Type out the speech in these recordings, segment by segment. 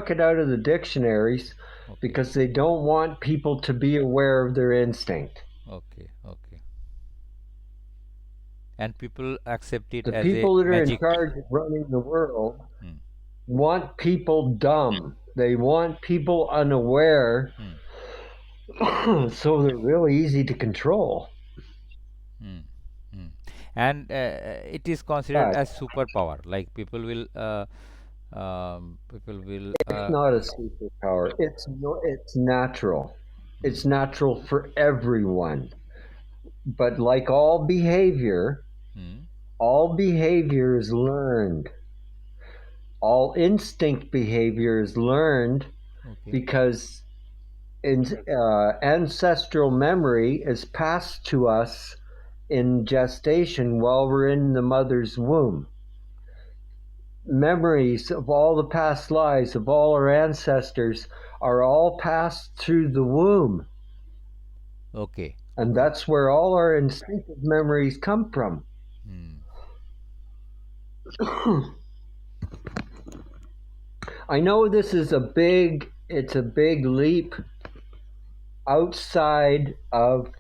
struck it out of the dictionaries Okay. because they don't want people to be aware of their instinct. Okay. Okay. And people accept it The as a people that are in magic. charge of running the world Hmm. want people dumb. They want people unaware, Hmm. so they're really easy to control. Hmm. Hmm. And it is considered But as superpower. Like people will. it's not a superpower. It's no, it's natural. It's Hmm. natural for everyone. But like Hmm. all behavior is learned. All instinct behavior is learned Okay. because ancestral memory is passed to us in gestation while we're in the mother's womb. Memories of all the past lives of all our ancestors are all passed through the womb. Okay. And that's where all our instinctive memories come from. Hmm. I know this is it's a big leap outside of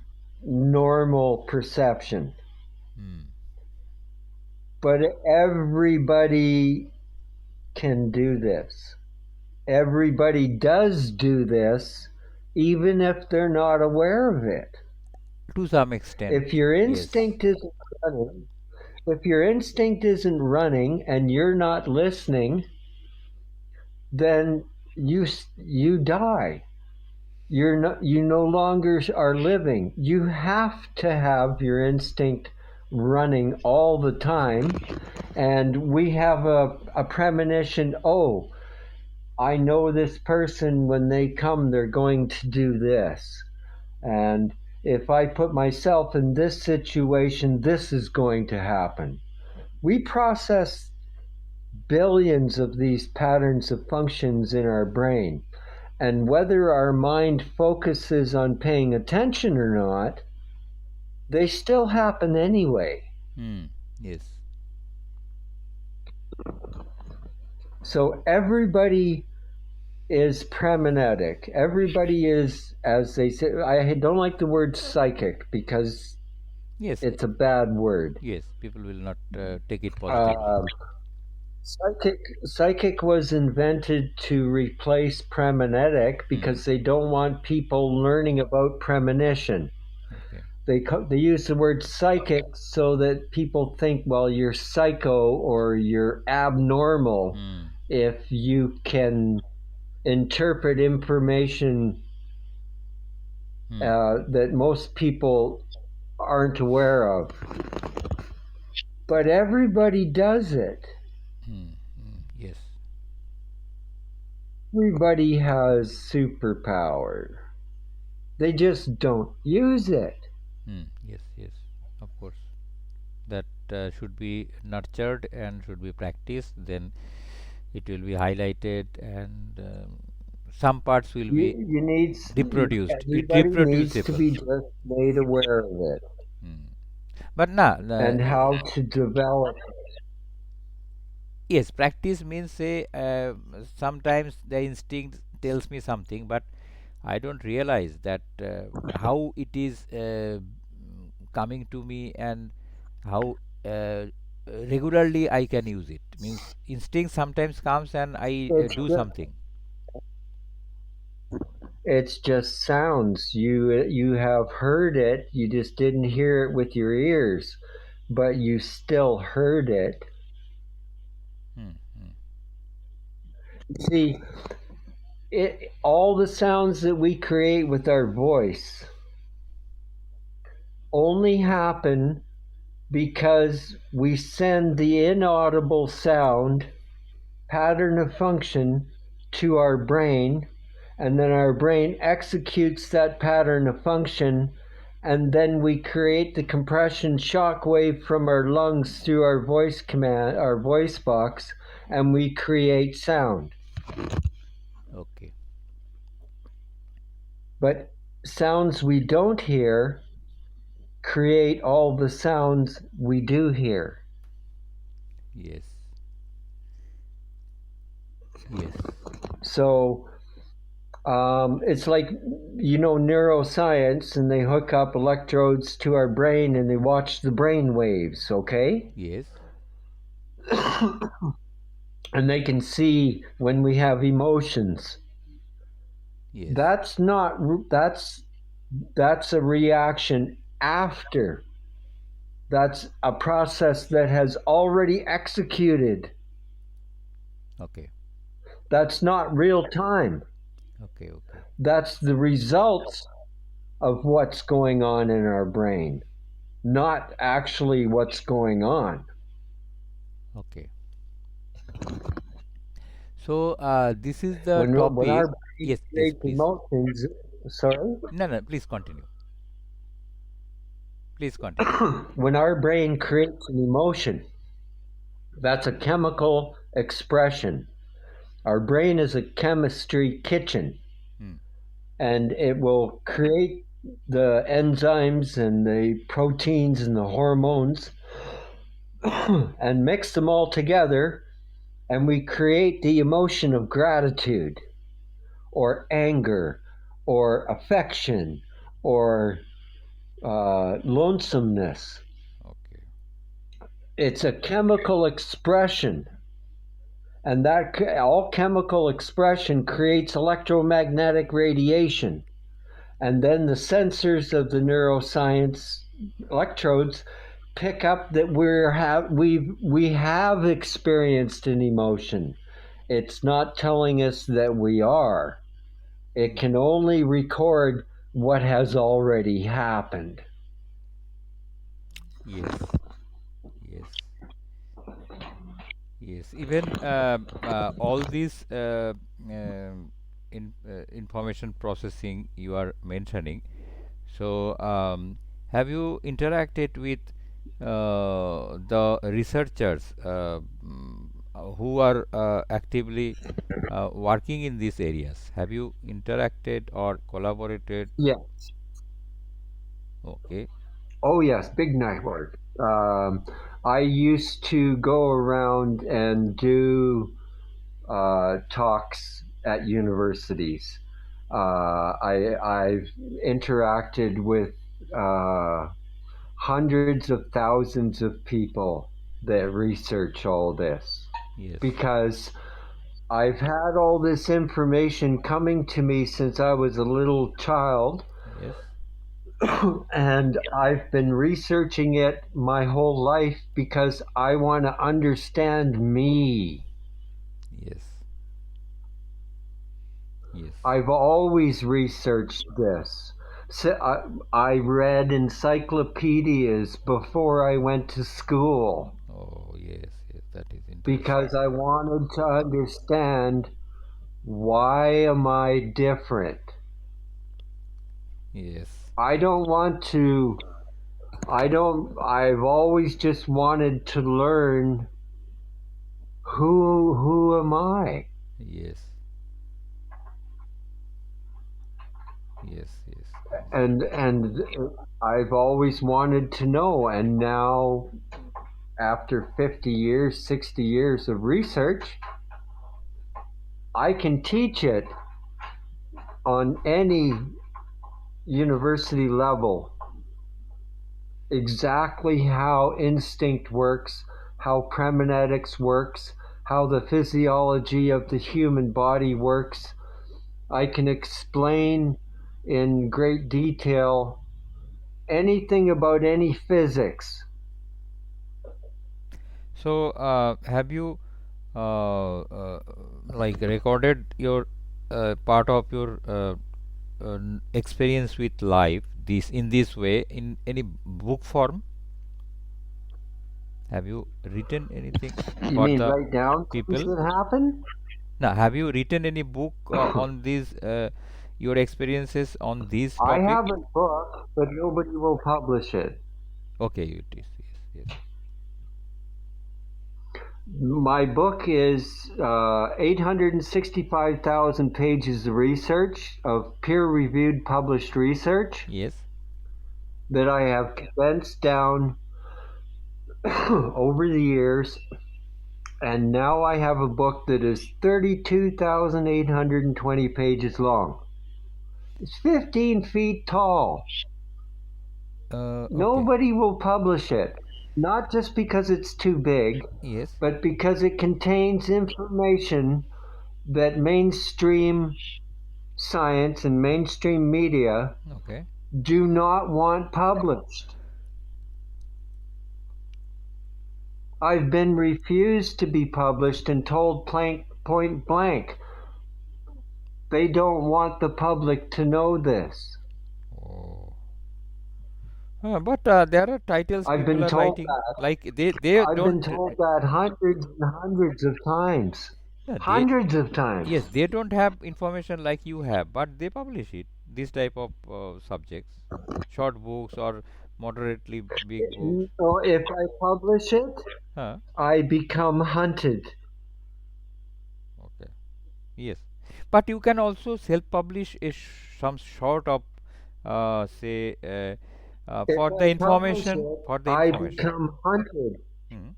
normal perception, Hmm. but everybody can do this. Everybody does do this, even if they're not aware of it. To some extent, If your yes. instinct isn't running, if your instinct isn't running and you're not listening, then you die. You no longer are living. You have to have your instinct running all the time, and we have a premonition. Oh, I know this person, when they come, they're going to do this. And if I put myself in this situation, this is going to happen. We process billions of these patterns of functions in our brain. And whether our mind focuses on paying attention or not, they still happen anyway. Hmm. Yes. So everybody is premonitic. Everybody is, as they say, I don't like the word psychic because Yes. it's a bad word. Yes. People will not take it positively. Uh, psychic was invented to replace premonitic Hmm. because they don't want people learning about premonition. Okay. They use the word psychic so that people think, well, you're psycho or you're abnormal Hmm. if you can interpret information Hmm. that most people aren't aware of. But everybody does it. Hmm. Hmm. Yes. Everybody has superpower. They just don't use it. Hmm. Yes. Yes. Of course. That should be nurtured and should be practiced. Then it will be highlighted, and some parts will be You need reproduced. It everybody needs to reproducible. be just made aware of it Hmm. But nah, and how to develop it. yes, practice means say sometimes the instinct tells me something, but I don't realize that how it is coming to me and how regularly I can use it. Means instinct sometimes comes and I It's do just, something. it's just sounds. You have heard it. You just didn't hear it with your ears, but you still heard it. Hmm, hmm, See, all the sounds that we create with our voice only happen because we send the inaudible sound pattern of function to our brain, and then our brain executes that pattern of function, and then we create the compression shock wave from our lungs through our voice box, and we create sound. okay. But sounds we don't hear create all the sounds we do hear. Yes. Yes. So it's like, neuroscience, and they hook up electrodes to our brain and they watch the brain waves, okay? Yes. And they can see when we have emotions. Yes. That's not, that's a reaction after. That's a process that has already executed. Okay. That's not real time. Okay. Okay. That's the results of what's going on in our brain, not actually what's going on. Okay. So this is the When topic. our brain Yes. Yes. creates Please. emotions, sorry, No. No. Please continue. Please continue. when our brain creates an emotion, that's a chemical expression. Our brain is a chemistry kitchen, Hmm. and it will create the enzymes and the proteins and the hormones and mix them all together, and we create the emotion of gratitude or anger or affection or lonesomeness. Okay. It's a chemical expression, and that all chemical expression creates electromagnetic radiation. And then the sensors of the neuroscience electrodes pick up that we have experienced an emotion. It's not telling us that we are. It Hmm. can only record what has already happened. Yes. Yes. Yes. Even all these information processing you are mentioning. So, have you interacted with the researchers who are actively working in these areas? Have you interacted or collaborated? Yeah. Okay. Oh, yes, big network. I used to go around and do talks at universities. I've interacted with uh, hundreds of thousands of people that research all this Yes. because I've had all this information coming to me since I was a little child, Yes. and I've been researching it my whole life because I want to understand me. Yes. Yes. I've always researched this. So I read encyclopedias before I went to school Oh, yes. Yes. That is interesting. because I wanted to understand, why am I different? Yes. I don't want to, I've always just wanted to learn, who am I? Yes. Yes. Yes. Yes. And I've always wanted to know, and now after 50 years, 60 years of research, I can teach it on any university level, exactly how instinct works, how preminetics works, how the physiology of the human body works. I can explain in great detail anything about any physics. So, have you uh, like recorded your part of your experience with life this in this way in any book form? Have you written anything You for mean the write down things people? that happen? Now, have you written any book on these your experiences on these I topic? have a book, but nobody will publish it. Okay, it is. Yes, yes. My book is 865,000 pages of research, of peer reviewed published research Yes. that I have condensed down over the years And now I have a book that is 32,820 pages long. It's 15 feet tall. Okay. Nobody will publish it, not just because it's too big, Yes. but because it contains information that mainstream science and mainstream media Okay. do not want published. I've been refused to be published and told point blank they don't want the public to know this. Oh. But there are titles I've people been are told writing that. like they I've don't. been told that hundreds and hundreds of times. They Hundreds of yes, times. they don't have information like you have, but they publish it. This type of subjects, short books or moderately big books. So if I publish it, Huh? I become hunted. Okay. Yes, but you can also self-publish some sort of say If for the I publish information it, for the I information. become hunted. Hmm.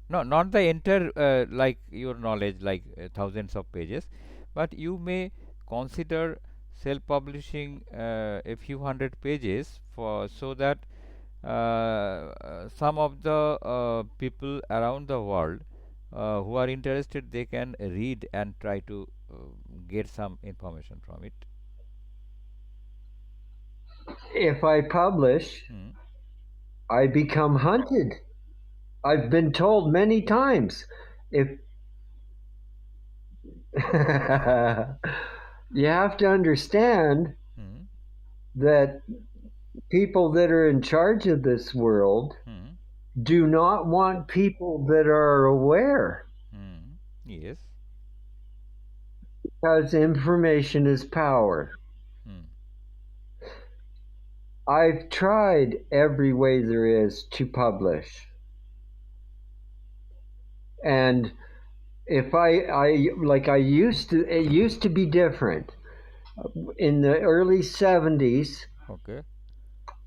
No, not the entire like your knowledge, like thousands of pages, but you may consider self-publishing a few hundred pages for so that some of the people around the world who are interested they can read and try to get some information from it. If I publish, Hmm. I become hunted. I've been told many times. If you have to understand Hmm. that people that are in charge of this world Hmm. do not want people that are aware Hmm. Yes. because information is power. Hmm. I've tried every way there is to publish. And if I like I used to, it used to be different. In the early 70s, Okay.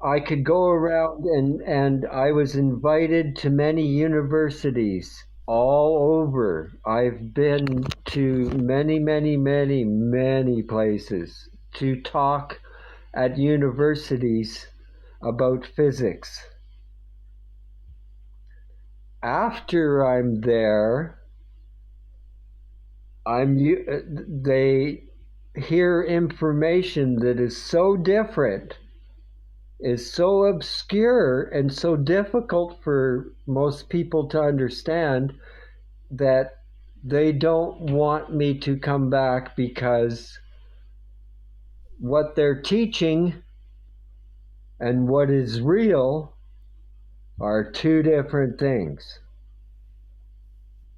I could go around and I was invited to many universities all over. I've been to many places to talk at universities about physics. After I'm there, they hear information that is so different, is so obscure and so difficult for most people to understand that they don't want me to come back because what they're teaching and what is real are two different things.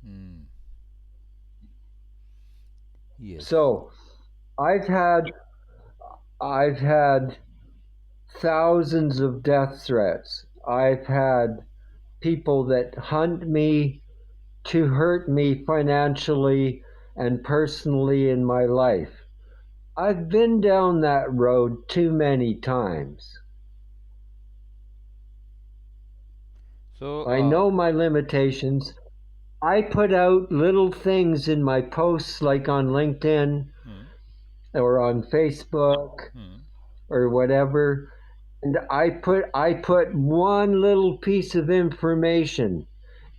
Hmm. Yes. So I've had I've had thousands of death threats. I've had people that hunt me to hurt me financially and personally in my life. I've been down that road too many times. So. I know my limitations. I put out little things in my posts, like on LinkedIn Hmm. or on Facebook Hmm. or whatever. And I put one little piece of information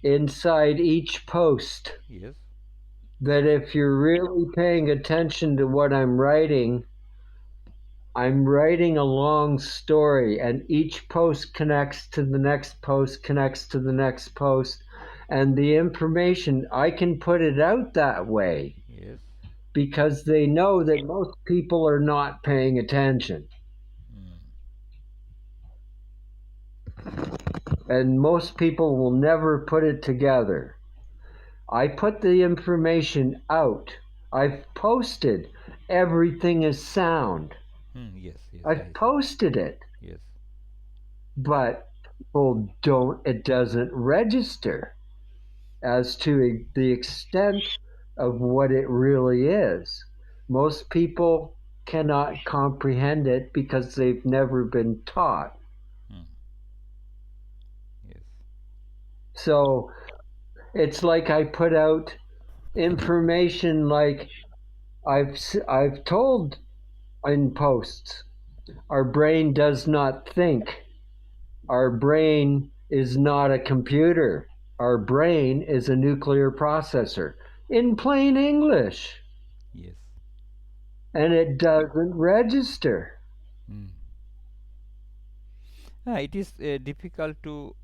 inside each post Yes. that if you're really paying attention to what I'm writing a long story, and each post connects to the next post, connects to the next post. And the information, I can put it out that way Yes. because they know that most people are not paying attention. Hmm. And most people will never put it together. I put the information out. I've posted everything is sound. Hmm. Yes. Yes. I've I see. posted it, Yes. but people don't, it doesn't register as to the extent of what it really is. Most people cannot comprehend it because they've never been taught. Hmm. Yes. So It's like I put out information like I've told in posts. Our brain does not think. Our brain is not a computer. Our brain is a nuclear processor. In plain English. Yes. And it doesn't register. Mm. It is difficult to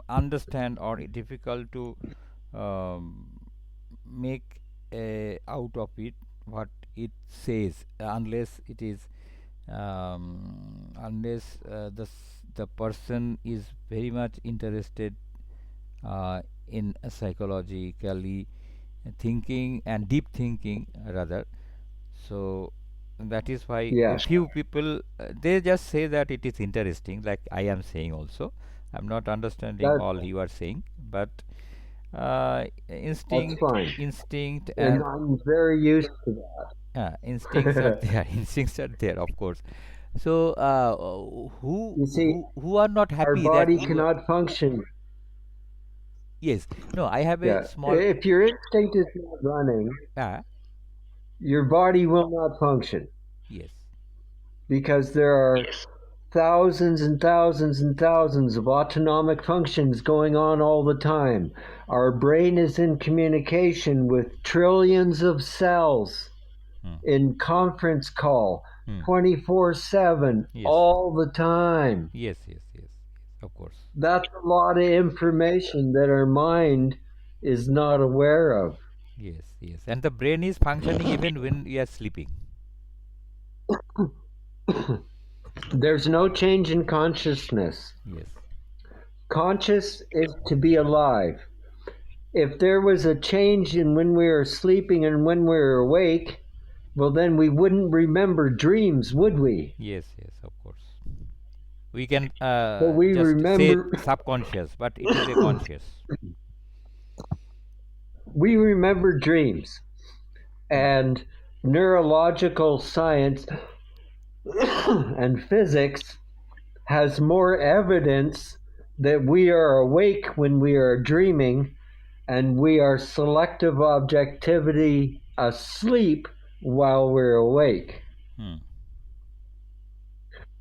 understand or difficult to um, make out of it what it says unless it is unless the person is very much interested in psychologically thinking and deep thinking rather. So that is why a Yes, few people they just say that it is interesting, like I am saying also. I'm not understanding that, all you are saying, but that's fine. instinct And and I'm very used to instincts are that. there. Instincts are there, of course. So You see, who are not our happy that body you are, cannot function. yes, no, I have a Yeah. small If your instinct is not running, uh, your body will not function yes, because there are thousands and thousands and thousands of autonomic functions going on all the time. Our brain is in communication with trillions of cells hmm, in conference call hmm, 24/7 yes, all the time. yes, yes, yes, yes, of course, That's a lot of information that our mind is not aware of. yes, yes, and the brain is functioning even when we are sleeping. There's no change in consciousness. Yes, Conscious is to be alive. If there was a change in when we were sleeping and when we were awake, well, then we wouldn't remember dreams, would we? yes, yes, of course. We can But we just say remember, subconscious, but it is a conscious. we remember dreams. Hmm. And neurological science and physics has more evidence that we are awake when we are dreaming and we are selective objectivity asleep while we're awake Hmm.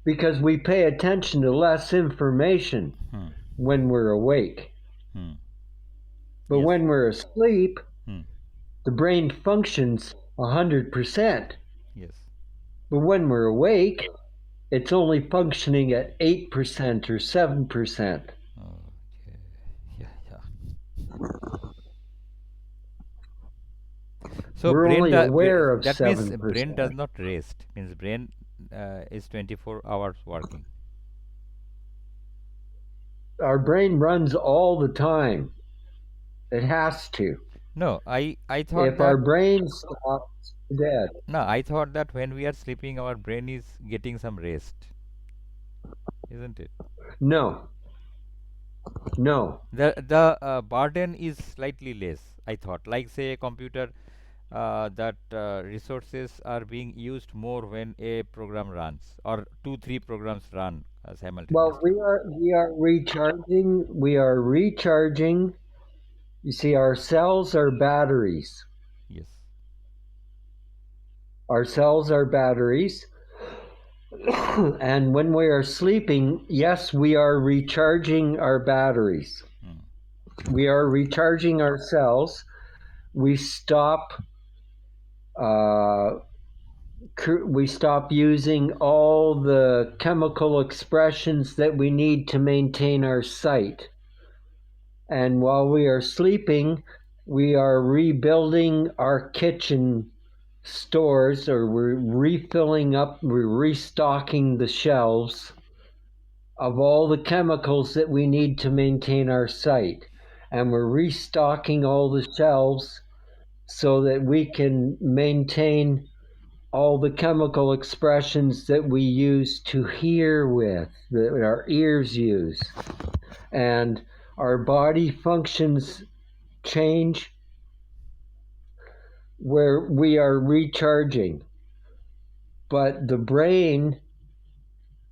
because we pay attention to less information Hmm. when we're awake. Hmm. But Yes. when we're asleep, Hmm. the brain functions 100%. Yes. But when we're awake, it's only functioning at 8% or 7%. Okay. Yeah. Yeah. So We're only aware of that means brain 7%. does not rest. Means brain is 24 hours working. Our brain runs all the time. It has to. No, I thought If our that brain stops, we're dead. no, I thought that when we are sleeping, our brain is getting some rest, isn't it? No, no. The burden is slightly less. I thought, like say a computer, that resources are being used more when a program runs or two three programs run Well, simultaneously. we are recharging. We are recharging. You see, our cells are batteries. Yes. Our cells are batteries. And when we are sleeping, yes, we are recharging our batteries. Mm. We are recharging our cells. We stop. Uh, we stop using all the chemical expressions that we need to maintain our sight. And while we are sleeping, we are rebuilding our kitchen stores, or we're refilling up, we're restocking the shelves of all the chemicals that we need to maintain our sight. And we're restocking all the shelves so that we can maintain all the chemical expressions that we use to hear with, that our ears use. And our body functions change where we are recharging. But the brain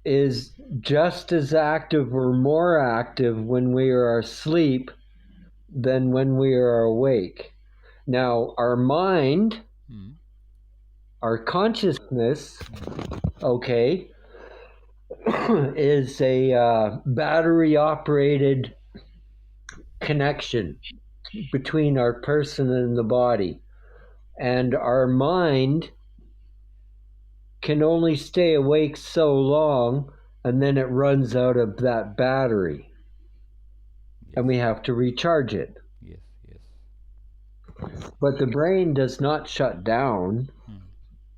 is just as active or more active when we are asleep than when we are awake. Now, our mind, Hmm. our consciousness, Hmm. okay, is a battery operated connection between our person and the body. And our mind can only stay awake so long, and then it runs out of that battery, Yes. and we have to recharge it. Yes. Yes. But the brain does not shut down. Hmm.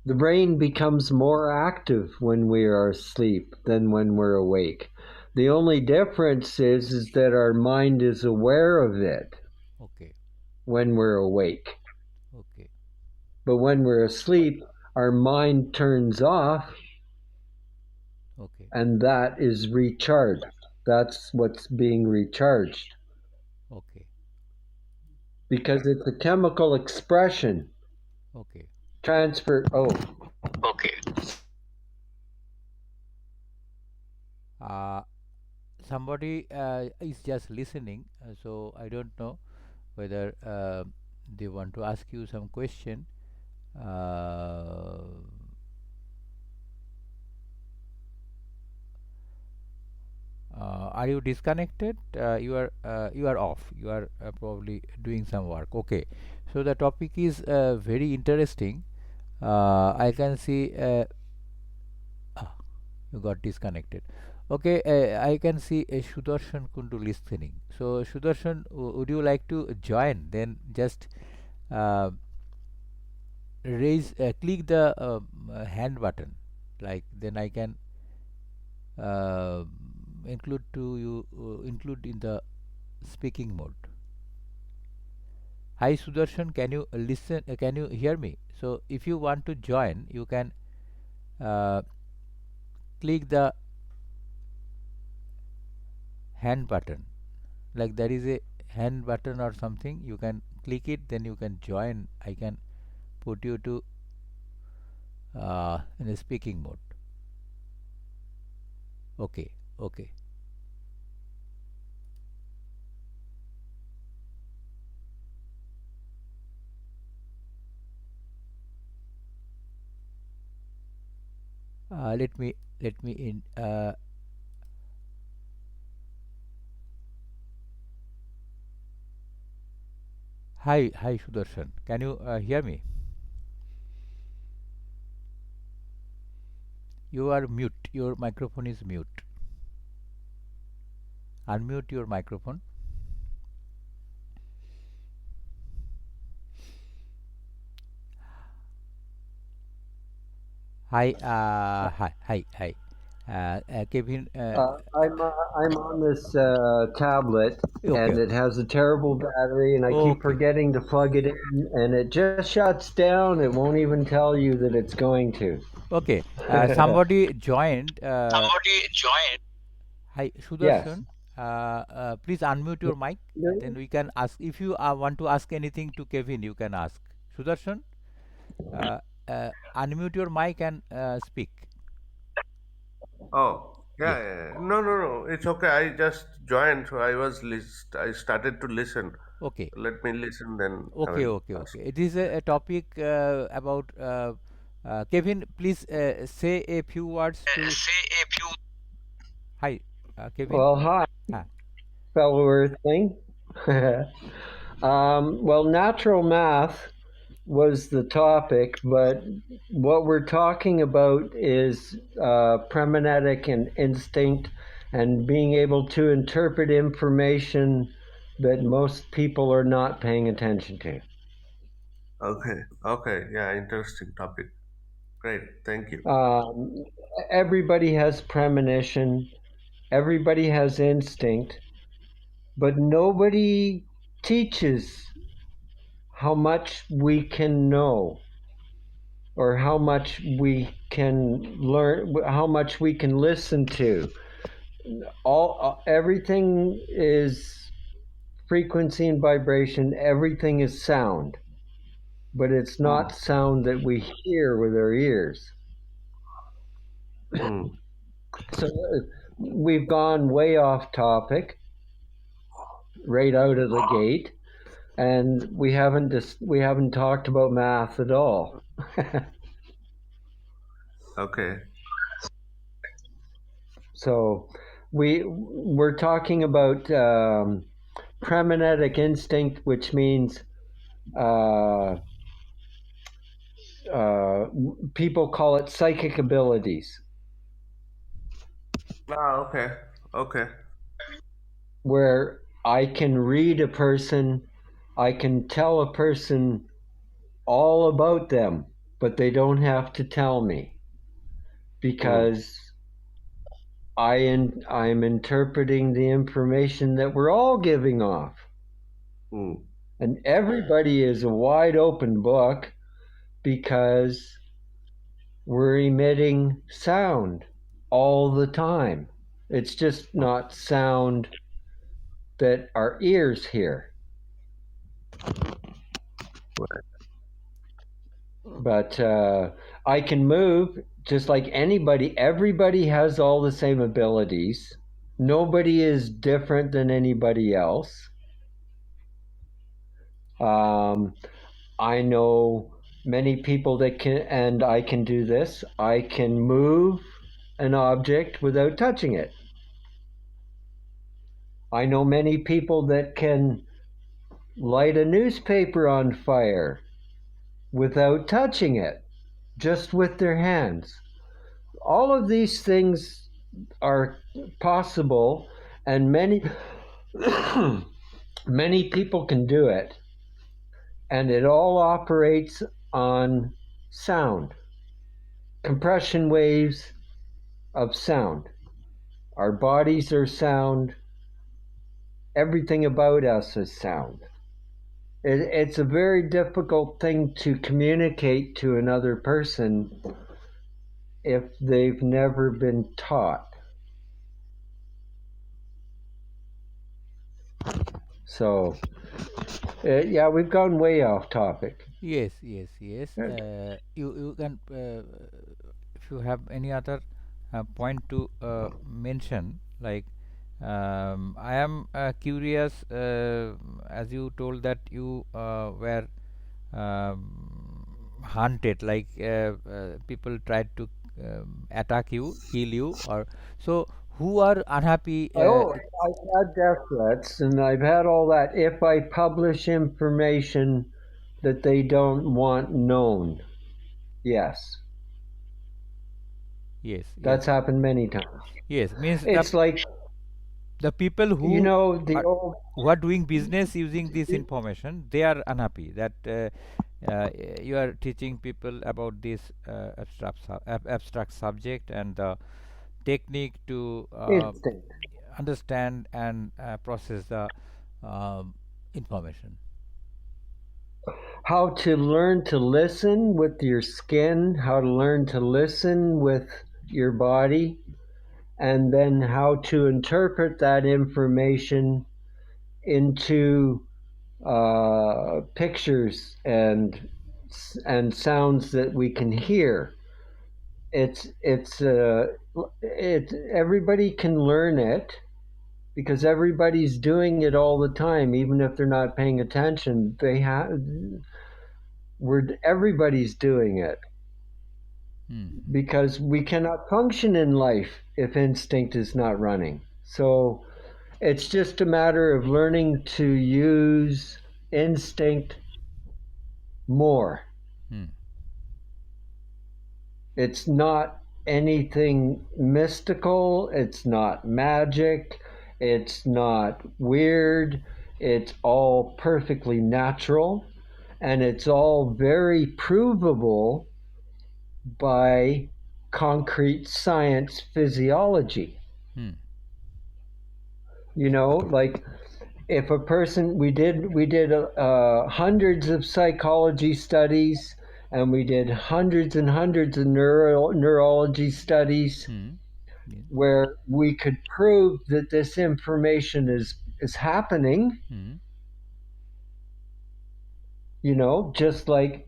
The brain becomes more active when we are asleep than when we're awake. The only difference is that our mind is aware of it Okay. when we're awake. Okay. But when we're asleep, our mind turns off, Okay. and that is recharged. That's what's being recharged Okay. because it's a chemical expression. Okay. Transfer. Oh, Okay. Uh, Somebody is just listening, so I don't know whether they want to ask you some question. Uh, are you disconnected? You are off. You are probably doing some work. Okay. So the topic is very interesting. I can see ah, you got disconnected. Okay, I can see Sudarshan Kundu listening. So Sudarshan, would you like to join? Then just uh, click the hand button. Like then I can uh, include in the speaking mode. Hi Sudarshan, can you listen? Can you hear me? So if you want to join, you can uh, click the hand button. Like there is a hand button or something. You can click it, then you can join. I can put you to in a speaking mode. Okay, okay. Let me in. Hi Sudarshan. Can you hear me? You are mute. Your microphone is mute. Unmute your microphone. Hi. Kevin. I'm on this tablet, Okay. and it has a terrible battery, and I keep Okay. forgetting to plug it in, and it just shuts down. It won't even tell you that it's going to. Okay. Somebody joined. Somebody joined. Hi, Yes. Sudarshan. Please unmute your mic. Then we can ask. If you want to ask anything to Kevin, you can ask. Sudarshan, unmute your mic and speak. Oh, yeah, Yes. yeah, yeah. No, no, no. It's okay. I just joined, so I started to listen. Okay. Let me listen, then I Okay. will Okay. ask. Okay. It is a topic about Kevin. Please say a few words to. Say a few. Hi, Kevin. Well, hi, Ah, fellow Earthling. Well, natural math was the topic, but what we're talking about is premonetic and instinct and being able to interpret information that most people are not paying attention to. Okay, okay. Yeah, interesting topic. Great. Thank you. Um, Everybody has premonition, everybody has instinct, but nobody teaches how much we can know or how much we can learn, how much we can listen to. Everything is frequency and vibration. Everything is sound, but it's Hmm. not sound that we hear with our ears. Hmm. So we've gone way off topic. right out of the gate, and we haven't talked about math at all. Okay. So we're talking about preminetic instinct, which means uh, uh, people call it psychic abilities, Ah, okay. Okay. where I can read a person, I can tell a person all about them, but they don't have to tell me Hmm. because I'm interpreting the information that we're all giving off. Hmm. And everybody is a wide open book because we're emitting sound all the time. It's just not sound that our ears hear. Right. But I can move just like anybody. Everybody has all the same abilities. Nobody is different than anybody else. Um, I know many people that can, and I can do this. I can move an object without touching it. I know many people that can light a newspaper on fire without touching it, just with their hands. All of these things are possible, and many many people can do it, and it all operates on sound, compression waves of sound. Our bodies are sound. Everything about us is sound. It's a very difficult thing to communicate to another person if they've never been taught. So, yeah, we've gone way off topic. Yes, yes, yes. You can if you have any other point to mention, like I am curious, as you told that you were hunted, like people tried to attack you, kill you, or so. Who are unhappy? Oh, I've had death threats and I've had all that if I publish information that they don't want known. Yes, Yes, yes, that's happened many times. yes. Means It's like, the people the are old. who are doing business using this information, they are unhappy that you are teaching people about this abstract subject and the technique to Instinct. understand and process the um, information. How to learn to listen with your skin, how to learn to listen with your body, and then how to interpret that information into pictures and sounds that we can hear. It's everybody can learn it because everybody's doing it all the time, even if they're not paying attention. Everybody's doing it Hmm. because we cannot function in life if instinct is not running. So it's just a matter of learning to use instinct more. Hmm. It's not anything mystical, it's not magic, it's not weird, it's all perfectly natural, and it's all very provable by concrete science physiology. Hmm. Like if a person we did hundreds of psychology studies and we did hundreds and hundreds of neurology studies Hmm. Yes. where we could prove that this information is happening, Hmm. just like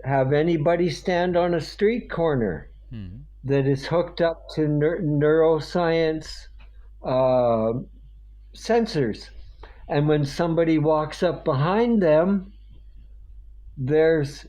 have anybody stand on a street corner Hmm. that is hooked up to neuroscience uh, sensors And when somebody walks up behind them, there's